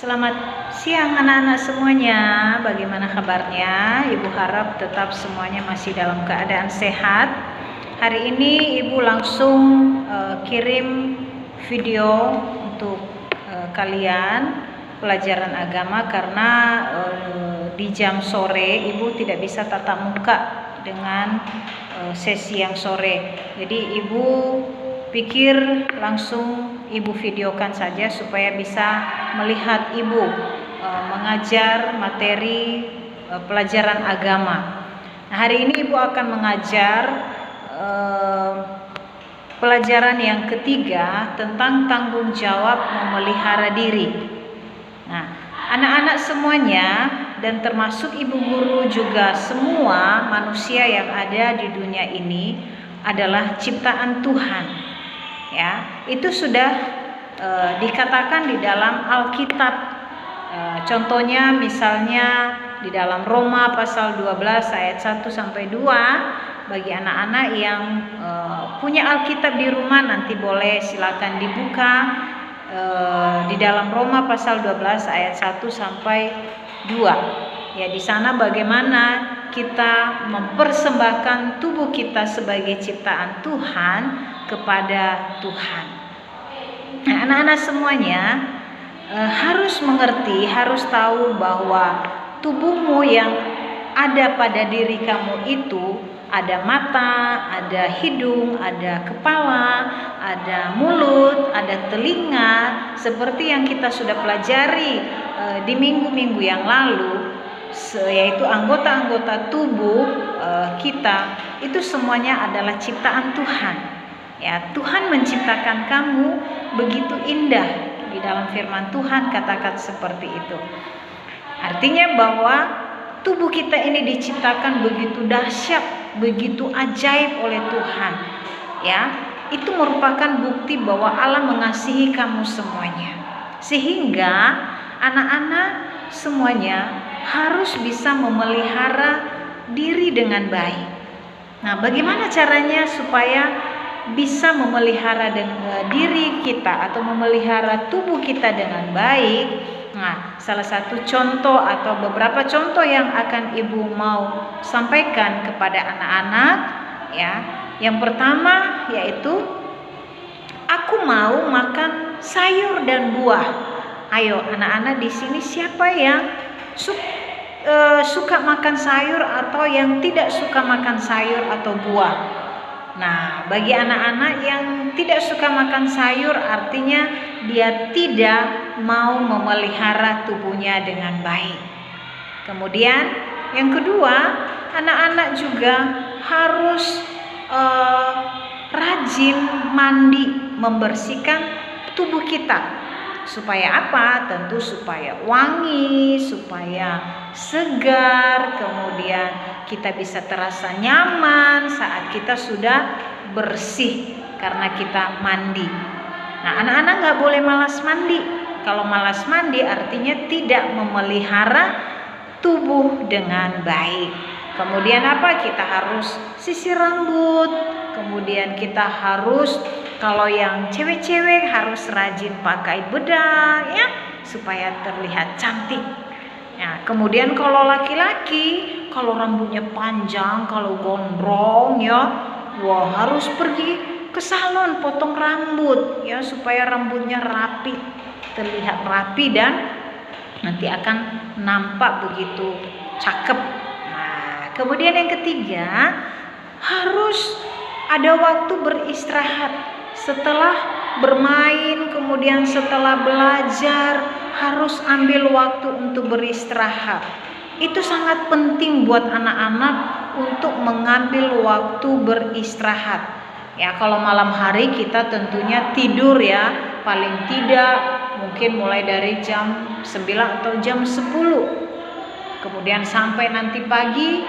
Selamat siang anak-anak semuanya. Bagaimana kabarnya? Ibu harap tetap semuanya masih dalam keadaan sehat. Hari ini Ibu langsung kirim video untuk kalian pelajaran agama karena di jam sore Ibu tidak bisa tatap muka dengan sesi yang sore. Jadi Ibu pikir langsung Ibu videokan saja supaya bisa melihat Ibu mengajar materi pelajaran agama. Nah, hari ini Ibu akan mengajar pelajaran yang ketiga tentang tanggung jawab memelihara diri. Nah, anak-anak semuanya dan termasuk ibu guru juga semua manusia yang ada di dunia ini adalah ciptaan Tuhan. Ya, itu sudah dikatakan di dalam Alkitab. Contohnya misalnya di dalam Roma pasal 12 ayat 1 sampai 2. Bagi anak-anak yang punya Alkitab di rumah nanti boleh silakan dibuka di dalam Roma pasal 12 ayat 1 sampai 2. Ya, di sana bagaimana kita mempersembahkan tubuh kita sebagai ciptaan Tuhan kepada Tuhan. Nah, anak-anak semuanya harus mengerti, harus tahu bahwa tubuhmu yang ada pada diri kamu itu ada mata, ada hidung, ada kepala, ada mulut, ada telinga, seperti yang kita sudah pelajari di minggu-minggu yang lalu, yaitu anggota-anggota tubuh kita itu semuanya adalah ciptaan Tuhan. Ya, Tuhan menciptakan kamu begitu indah. Di dalam firman Tuhan katakan seperti itu. Artinya bahwa tubuh kita ini diciptakan begitu dahsyat, begitu ajaib oleh Tuhan. Ya, itu merupakan bukti bahwa Allah mengasihi kamu semuanya. Sehingga anak-anak semuanya harus bisa memelihara diri dengan baik. Nah, bagaimana caranya supaya bisa memelihara diri kita atau memelihara tubuh kita dengan baik? Nah, salah satu contoh atau beberapa contoh yang akan Ibu mau sampaikan kepada anak-anak, ya. Yang pertama yaitu aku mau makan sayur dan buah. Ayo anak-anak di sini siapa yang suka makan sayur atau yang tidak suka makan sayur atau buah? Nah, bagi anak-anak yang tidak suka makan sayur artinya dia tidak mau memelihara tubuhnya dengan baik. Kemudian yang kedua, anak-anak juga harus rajin mandi, membersihkan tubuh kita. Supaya apa? Tentu supaya wangi, supaya segar, kemudian kita bisa terasa nyaman saat kita sudah bersih karena kita mandi. Nah, anak-anak gak boleh malas mandi. Kalau malas mandi artinya tidak memelihara tubuh dengan baik. Kemudian apa? Kita harus sisir rambut. Kemudian kita harus, kalau yang cewek-cewek harus rajin pakai bedak, ya, supaya terlihat cantik. Nah, kemudian kalau laki-laki, kalau rambutnya panjang, kalau gondrong, ya, wah, harus pergi ke salon potong rambut, ya, supaya rambutnya rapi, terlihat rapi dan nanti akan nampak begitu cakep. Nah, kemudian yang ketiga, harus ada waktu beristirahat setelah bermain, kemudian setelah belajar harus ambil waktu untuk beristirahat. Itu sangat penting buat anak-anak untuk mengambil waktu beristirahat. Ya, kalau malam hari kita tentunya tidur, ya, paling tidak mungkin mulai dari jam 9 atau jam 10. Kemudian sampai nanti pagi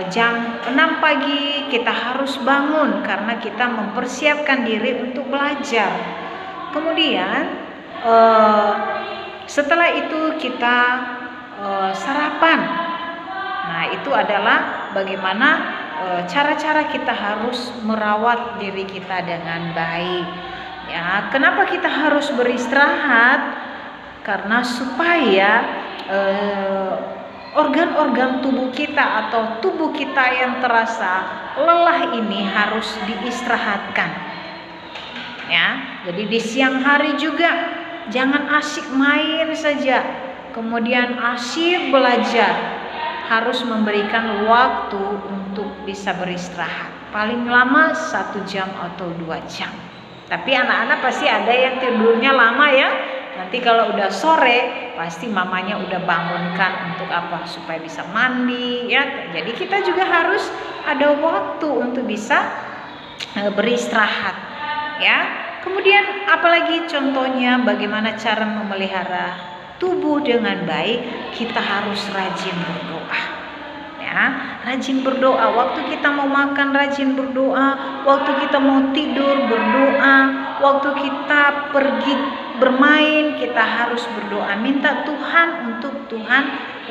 jam 6 pagi kita harus bangun karena kita mempersiapkan diri untuk belajar. Kemudian setelah itu kita sarapan. Nah, itu adalah bagaimana cara-cara kita harus merawat diri kita dengan baik. Ya, kenapa kita harus beristirahat? Karena supaya organ-organ tubuh kita atau tubuh kita yang terasa lelah ini harus diistirahatkan. Ya, jadi di siang hari juga jangan asyik main saja, kemudian asyik belajar. Harus memberikan waktu untuk bisa beristirahat. Paling lama 1 jam atau 2 jam. Tapi anak-anak pasti ada yang tidurnya lama ya. Nanti kalau udah sore pasti mamanya udah bangunkan untuk apa? Supaya bisa mandi ya. Jadi kita juga harus ada waktu untuk bisa beristirahat ya. Kemudian apalagi contohnya bagaimana cara memelihara tubuh dengan baik, kita harus rajin berdoa. Ya, rajin berdoa. Waktu kita mau makan rajin berdoa, waktu kita mau tidur berdoa, waktu kita pergi bermain kita harus berdoa, minta Tuhan untuk Tuhan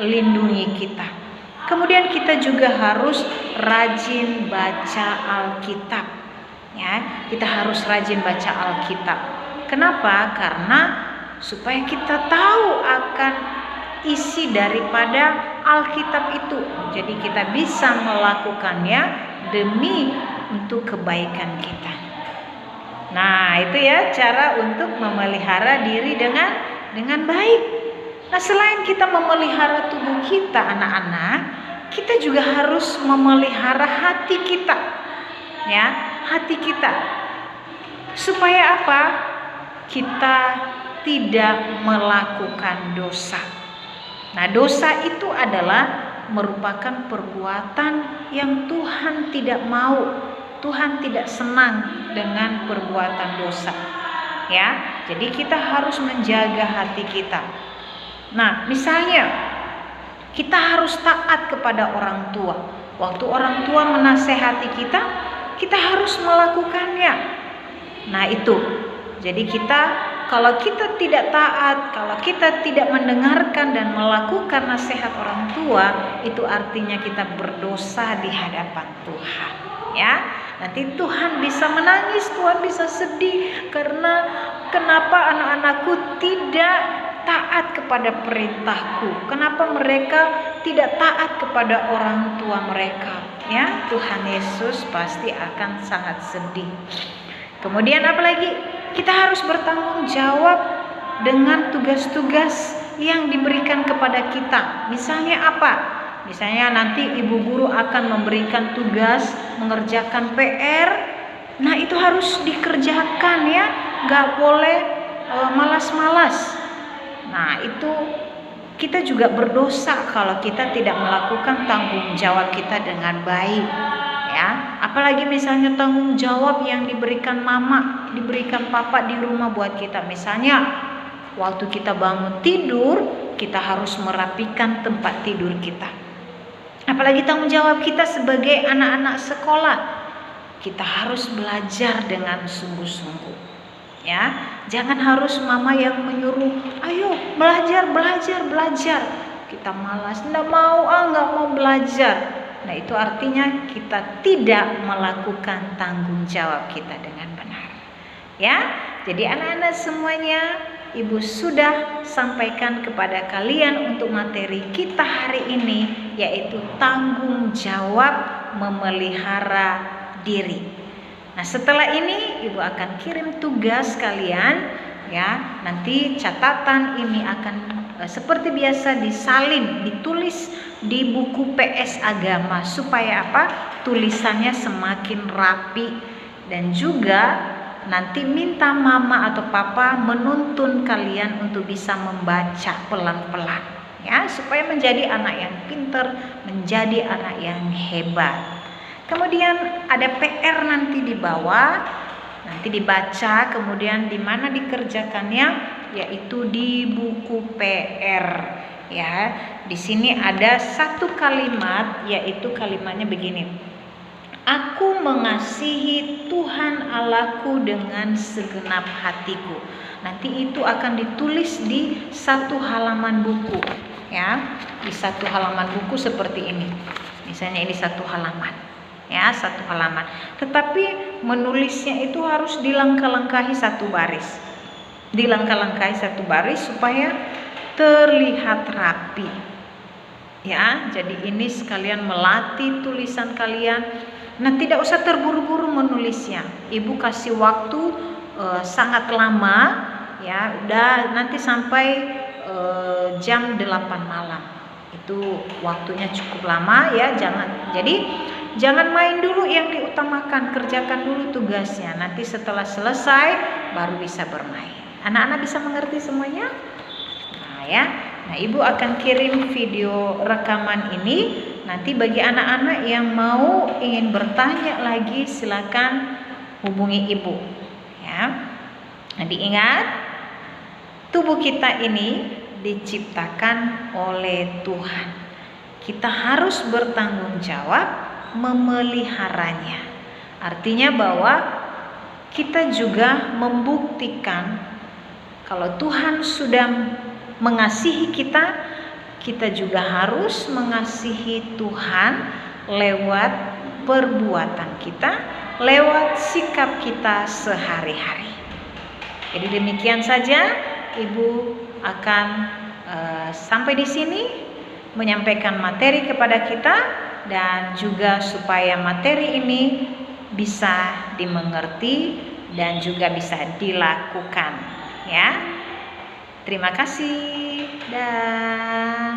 lindungi kita. Kemudian kita juga harus rajin baca Alkitab. Ya, kita harus rajin baca Alkitab. Kenapa? Karena supaya kita tahu akan isi daripada Alkitab itu. Jadi kita bisa melakukannya demi untuk kebaikan kita. Nah, itu ya cara untuk memelihara diri dengan baik. Nah, selain kita memelihara tubuh kita anak-anak, kita juga harus memelihara hati kita. Ya, hati kita. Supaya apa? Kita tidak melakukan dosa. Nah, dosa itu adalah merupakan perbuatan yang Tuhan tidak mau. Tuhan tidak senang dengan perbuatan dosa. Ya, jadi kita harus menjaga hati kita. Nah, misalnya kita harus taat kepada orang tua. Waktu orang tua menasehati kita, kita harus melakukannya. Nah, itu. Jadi kalau kita tidak taat, kalau kita tidak mendengarkan dan melakukan nasihat orang tua, itu artinya kita berdosa di hadapan Tuhan. Ya, nanti Tuhan bisa menangis, Tuhan bisa sedih karena kenapa anak-anakku tidak taat kepada perintahku? Kenapa mereka tidak taat kepada orang tua mereka? Ya, Tuhan Yesus pasti akan sangat sedih. Kemudian apalagi? Kita harus bertanggung jawab dengan tugas-tugas yang diberikan kepada kita. Misalnya apa? Misalnya nanti ibu guru akan memberikan tugas mengerjakan PR. Nah, itu harus dikerjakan ya. Gak boleh malas-malas. Nah, itu kita juga berdosa kalau kita tidak melakukan tanggung jawab kita dengan baik. Ya, apalagi misalnya tanggung jawab yang diberikan mama, diberikan papa di rumah buat kita. Misalnya waktu kita bangun tidur, kita harus merapikan tempat tidur kita. Apalagi tanggung jawab kita sebagai anak-anak sekolah, kita harus belajar dengan sungguh-sungguh. Ya, jangan harus mama yang menyuruh, ayo belajar. Kita malas, nggak mau belajar. Nah, itu artinya kita tidak melakukan tanggung jawab kita dengan benar. Ya, jadi anak-anak semuanya, Ibu sudah sampaikan kepada kalian untuk materi kita hari ini, yaitu tanggung jawab memelihara diri. Nah, setelah ini Ibu akan kirim tugas kalian, ya. Nanti catatan ini akan seperti biasa disalin, ditulis di buku PS agama supaya apa? Tulisannya semakin rapi, dan juga nanti minta mama atau papa menuntun kalian untuk bisa membaca pelan-pelan ya, supaya menjadi anak yang pintar, menjadi anak yang hebat. Kemudian ada PR nanti di bawah, nanti dibaca, kemudian di mana dikerjakannya, yaitu di buku PR. Ya, di sini ada satu kalimat, yaitu kalimatnya begini: Aku mengasihi Tuhan Allahku dengan segenap hatiku. Nanti itu akan ditulis di satu halaman buku, ya, di satu halaman buku seperti ini. Misalnya ini satu halaman, ya, satu halaman. Tetapi menulisnya itu harus dilangkah-langkahi satu baris. dilangkah-langkai satu baris supaya terlihat rapi. Ya, jadi ini sekalian melatih tulisan kalian. Nah, tidak usah terburu-buru menulisnya. Ibu kasih waktu sangat lama, ya. Udah nanti sampai jam 8 malam. Itu waktunya cukup lama ya. Jangan main dulu, yang diutamakan kerjakan dulu tugasnya. Nanti setelah selesai baru bisa bermain. Anak-anak bisa mengerti semuanya? Nah, ya. Nah, Ibu akan kirim video rekaman ini. Nanti bagi anak-anak yang ingin bertanya lagi, silakan hubungi Ibu. Ya. Nah, diingat, tubuh kita ini diciptakan oleh Tuhan. Kita harus bertanggung jawab memeliharanya. Artinya bahwa kita juga membuktikan kalau Tuhan sudah mengasihi kita, kita juga harus mengasihi Tuhan lewat perbuatan kita, lewat sikap kita sehari-hari. Jadi demikian saja, Ibu akan sampai di sini menyampaikan materi kepada kita, dan juga supaya materi ini bisa dimengerti dan juga bisa dilakukan, ya. Terima kasih. Dah.